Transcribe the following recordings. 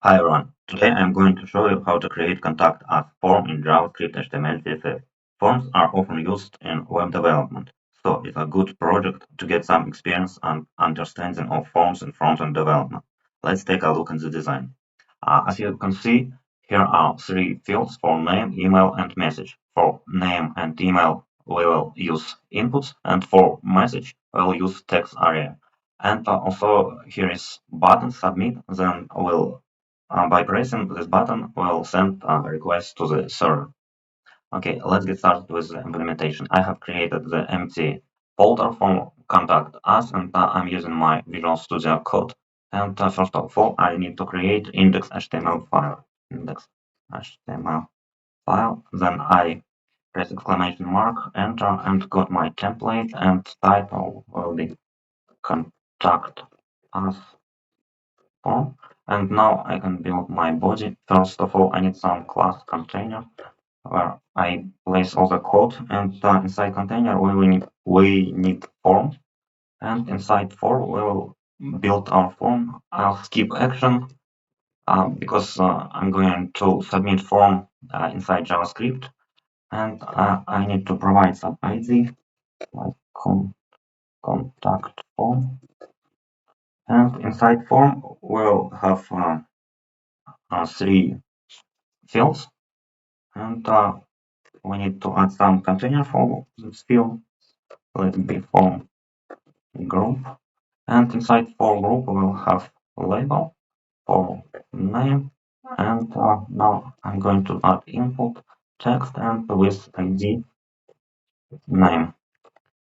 Hi everyone, today I'm going to show you how to create contact us form in JavaScript HTML CSS. Forms are often used in web development, so it's a good project to get some experience and understanding of forms in front-end development. Let's take a look at the design. As you can see, here are three fields for name, email, and message. For name and email, we will use inputs, and for message, we'll use text area. And also here is button submit, then we'll by pressing this button, we'll send a request to the server. Okay, let's get started with the implementation. I have created the empty folder for contact us, and I'm using my Visual Studio Code. And first of all, I need to create index.html file. Index.html file. Then I press exclamation mark, enter, and got my template, and title will be contact us form. And now I can build my body. First of all, I need some class container where I place all the code, and inside container we need form, and inside form we will build our form. I'll skip action because I'm going to submit form inside JavaScript, and I need to provide some ID like contact form, and inside form we'll have three fields, and we need to add some container for this field. Let it be form group, and inside for group we'll have a label for name, and now I'm going to add input text and with ID name,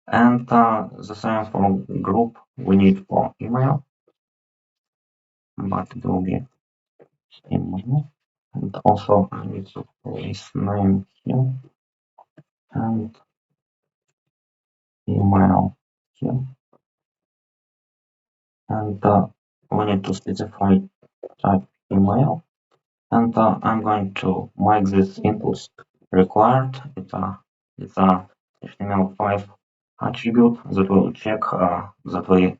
and the same for group we need for email, but it will be email, and also I need to place name here and email here, and we need to specify type email, and I'm going to make this inputs required. It's a HTML5 attribute that will check that we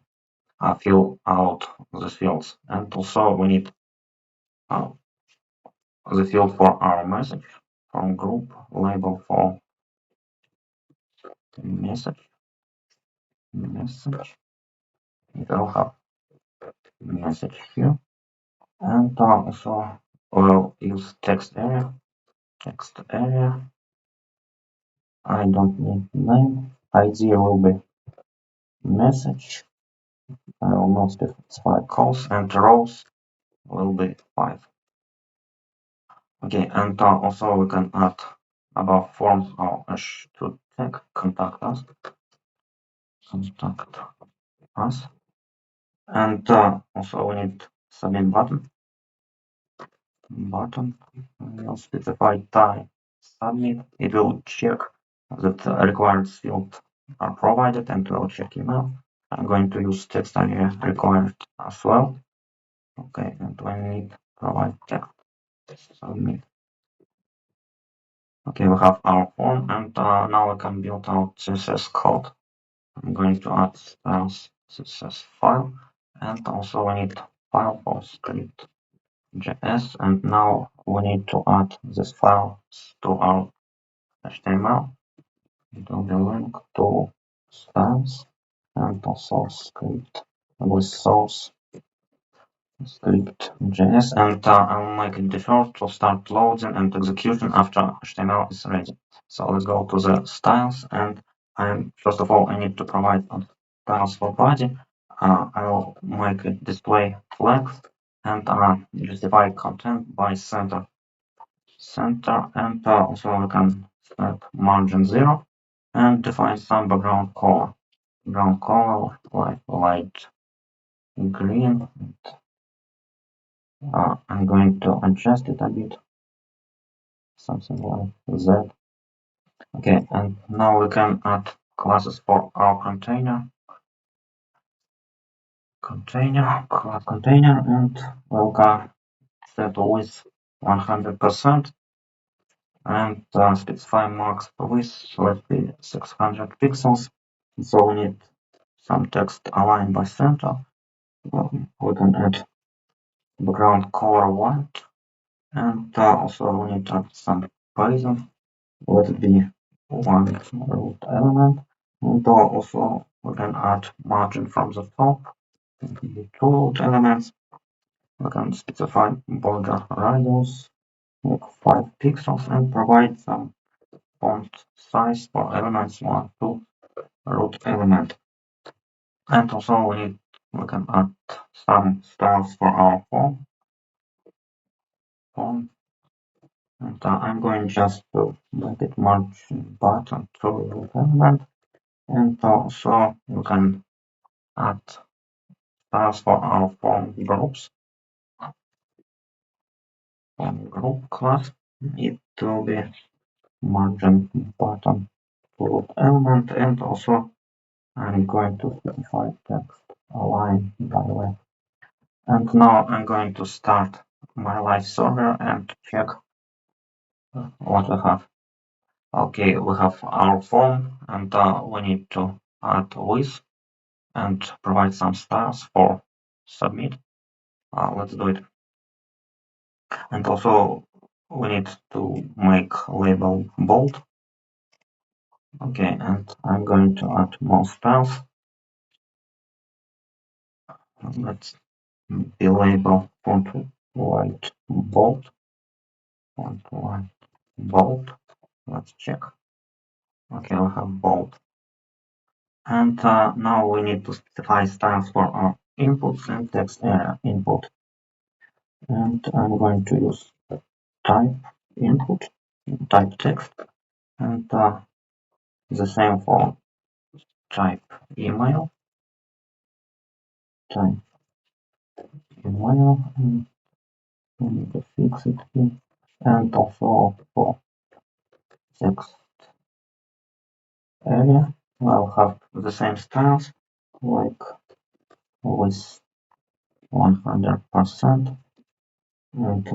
fill out the fields, and also we need the field for our message from group label for message. It will have message here, and also we'll use text area. I don't need name. ID will be message. I will not specify calls, and rows will be 5. Okay, and also we can add above forms or to tag contact us, and also we need submit button. We'll specify type submit. It will check that required fields are provided, and will check email. I'm going to use text area required as well. Okay, and we need provide text submit. Okay, we have our form, and now we can build our CSS code. I'm going to add styles CSS file, and also we need file for script JS, and now we need to add this file to our HTML. It will be linked to styles and also script with source script JS, and I'll make it default to start loading and execution after HTML is ready. So let's go to the styles, and first of all I need to provide styles for body. I'll make it display flags and justify content by center, and also we can set margin 0 and define some background color. Background color like light green. I'm going to adjust it a bit, something like that. Okay, and now we can add classes for our container, class container, and we'll set width 100% and specify max width, let's be 600 pixels. So we need some text aligned by center. We can add background color white, and also we need to add some padding. Let it be one root element, and also we can add margin from the top. The two root elements. We can specify border radius like 5 pixels and provide some font size for elements 1 to root element. And also we can add some styles for our form. And I'm going just to make it merge button to root element. And also we can add styles for our form groups. Form group class. It will be margin button to root element, and also I'm going to specify text align by left. And now I'm going to start my live server and check what we have. Okay, we have our form, and we need to add width and provide some styles for submit. Let's do it. And also we need to make label bold. Okay, and I'm going to add more styles. Let's be label font white bold. Font white bold. Let's check. Okay, we have bold. And now we need to specify styles for our inputs and text area input. And I'm going to use type input, type text, and the same for type email, type email, and we need to fix it here. And also for text area, I'll have the same styles, like with 100%, and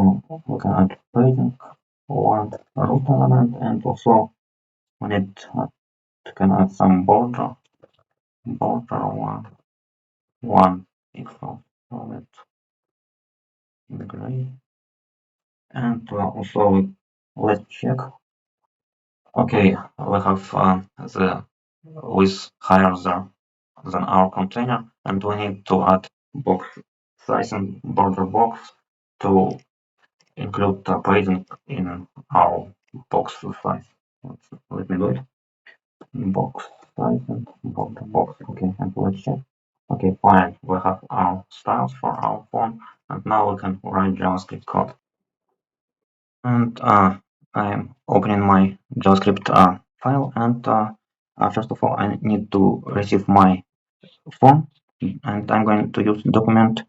we can add padding, one root element, and also we need to can add some border one pixel solid gray, and also let's check. Okay, we have the width higher than our container, and we need to add box size and border box to include the padding in our box size. Let me do it. Box size and border box. Okay, and let's check. Okay, fine. We have our styles for our form, and now we can write JavaScript code. And I'm opening my JavaScript file, and first of all, I need to receive my form, and I'm going to use document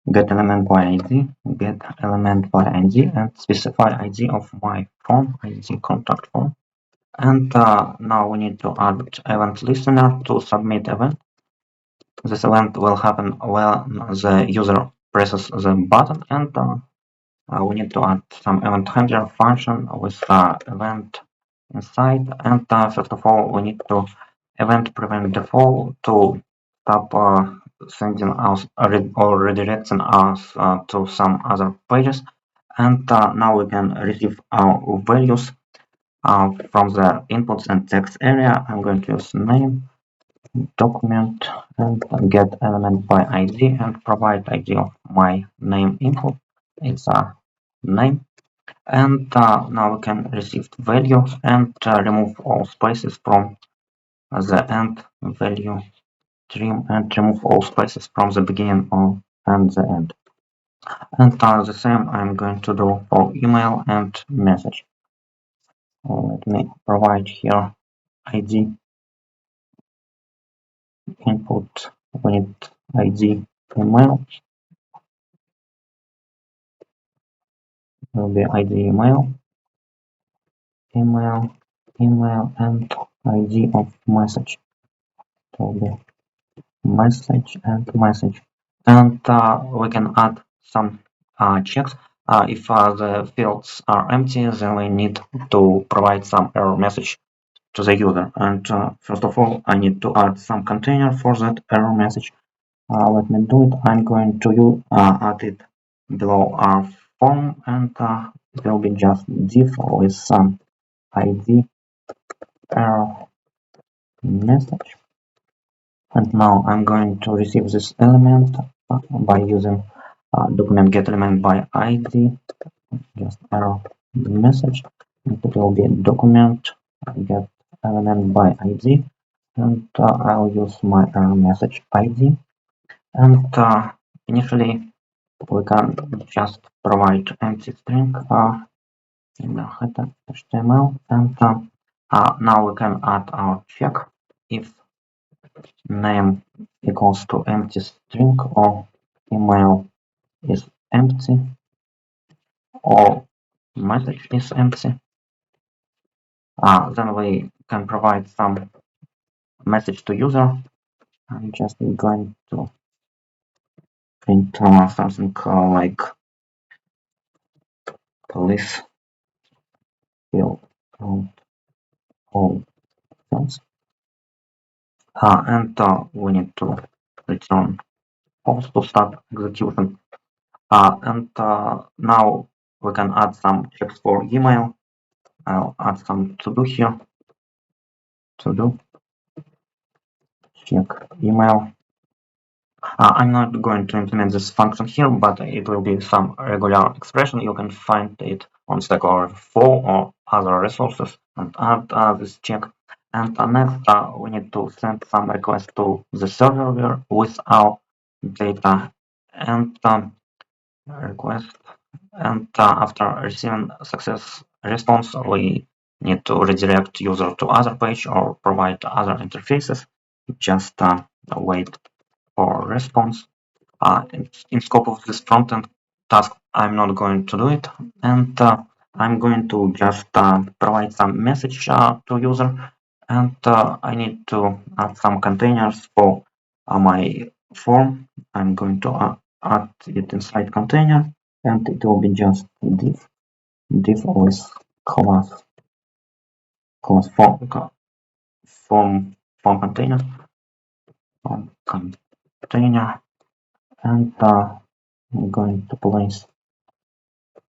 getElementById, getElementById, and specify ID of my form, ID contact form. And now we need to add event listener to submit event. This event will happen when the user presses the button, and we need to add some event handler function with event inside. And first of all, we need to event prevent default to stop sending us or redirecting us to some other pages. And now we can receive our values from the inputs and text area. I'm going to use name document and get element by ID and provide ID of my name input. It's a name. And now we can receive values and remove all spaces from the end value trim and remove all spaces from the beginning and the end. And the same I'm going to do for email and message. Let me provide here ID input. We need ID email. Will be ID email, email, and ID of message. It will be message and message. And we can add some checks. If the fields are empty, then we need to provide some error message to the user. And first of all, I need to add some container for that error message. Let me do it. I'm going to add it below our form, and it will be just div with some ID error message. And now I'm going to receive this element by using document getElementById, just error message, and it will be document getElementById, and I'll use my error message ID. And initially we can just provide empty string in the header HTML, and now we can add our check if name equals to empty string or email is empty or message is empty. Then we can provide some message to user. I'm just going to print something like police fill out all fields, and we need to return false to start execution. And now we can add some checks for email. I'll add some to do here. To do check email. I'm not going to implement this function here, but it will be some regular expression. You can find it on Stack Overflow or other resources and add this check. And next, we need to send some request to the server with our data and request. And after receiving success response, we need to redirect user to other page or provide other interfaces. Just wait for response. In scope of this front-end task, I'm not going to do it, and I'm going to just provide some message to user, and I need to add some containers for my form. I'm going to add it inside container, and it will be just div with class form container container, and I'm going to place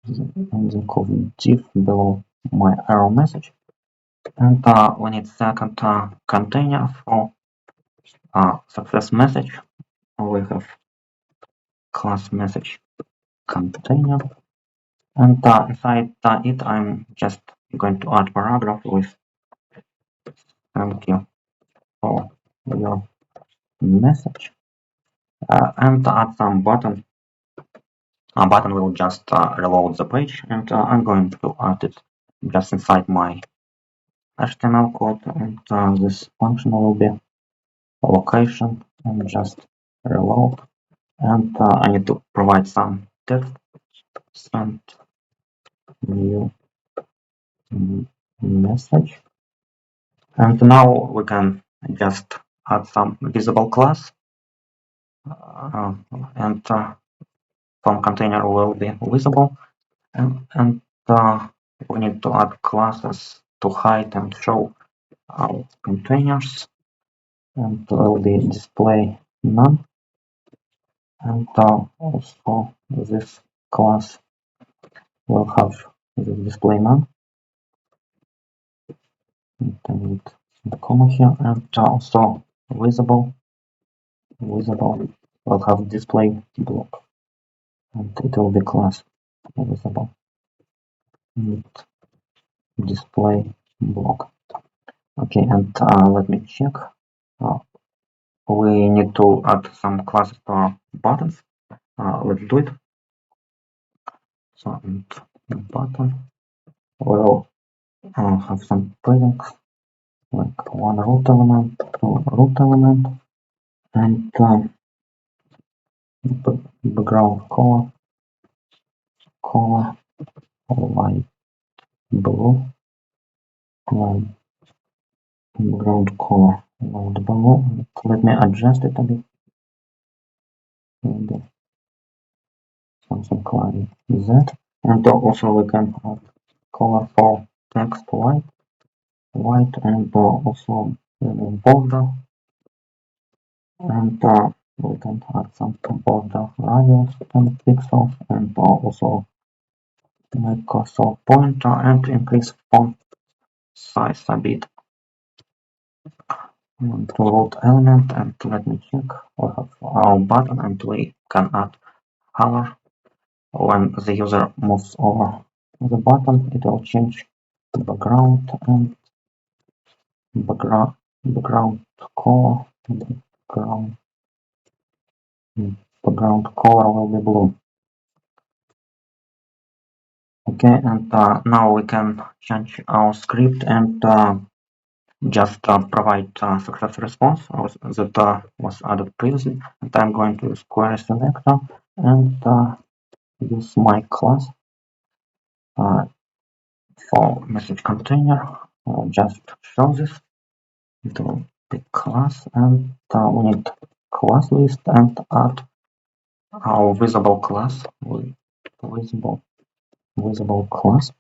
the code div below my error message, and we need second container for success message. We have class message container, and inside it I'm just going to add paragraph with thank you for your message, and add some button. A button will just reload the page, and I'm going to add it just inside my HTML code, and this function will be location and just reload, and I need to provide some text, send new message, and now we can just add some visible class, and form container will be visible, and we need to add classes to hide and show our containers, and will be display none, and also this class will have the display none, and I need the comma here, and also visible will have display block, and it will be class visible display block. Okay, and let me check. We need to add some classes to our buttons. Let's do it. So, and button will have some presets like one root element, two root element, and background color light blue, background color light blue. Let me adjust it a bit. Maybe something like that. And also we can have color for text white, and also border, and we can add some border radius 10 pixels and also make a sort pointer and increase font size a bit. To root element, and let me check. We have our button and we can add color. When the user moves over the button, it will change the background and background color. Background color will be blue. Okay, and now we can change our script and just provide success response that was added previously. And I'm going to use query selector and use my class for message container. Just show this. It will be class, and we need class list and add our visible class. Visible class,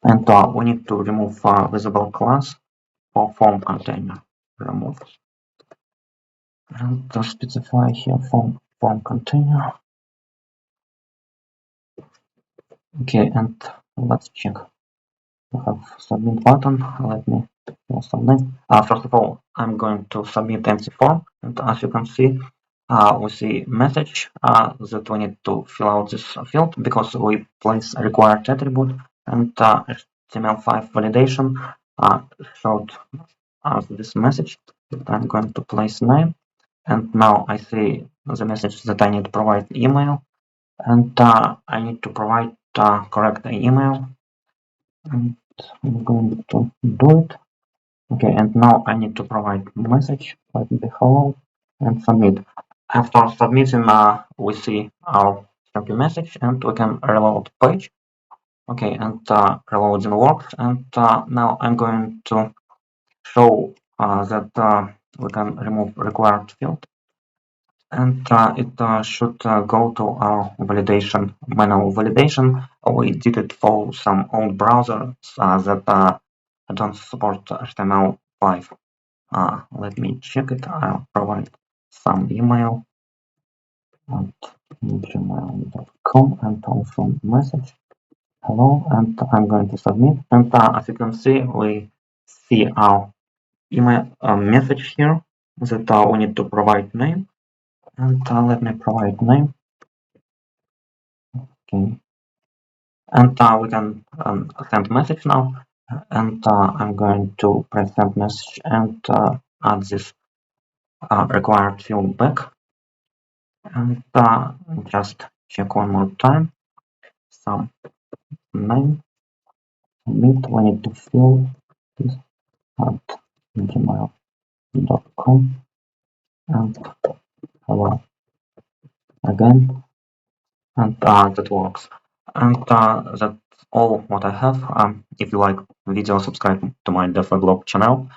and we need to remove visible class for form container. Remove and specify here form container. Okay, and let's check. We have submit button. Let me submit. First of all, I'm going to submit empty form, and as you can see, we see message that we need to fill out this field because we place a required attribute, and HTML5 validation showed us this message that I'm going to place name, and now I see the message that I need to provide email, and I need to provide correct email, and I'm going to do it. Okay, and now I need to provide message, let me hello, and submit. After submitting, we see our happy message, and we can reload page. Okay, and reloading works, and now I'm going to show that we can remove required field, and it should go to our validation, manual validation. We did it for some old browsers that don't support HTML5. Let me check it. I'll provide some email at gmail.com and also message hello, and I'm going to submit, and as you can see, we see our email message here that we need to provide name, and let me provide name. Okay, and we can send message now, and I'm going to press send message and add this required field back, and just check one more time. Some name submit. We need to fill this at gmail.com and hello again, and that works. And that's all what I have. If you like video, subscribe to my DeFi blog channel.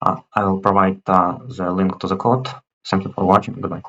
I will provide the link to the code. Thank you for watching. Goodbye.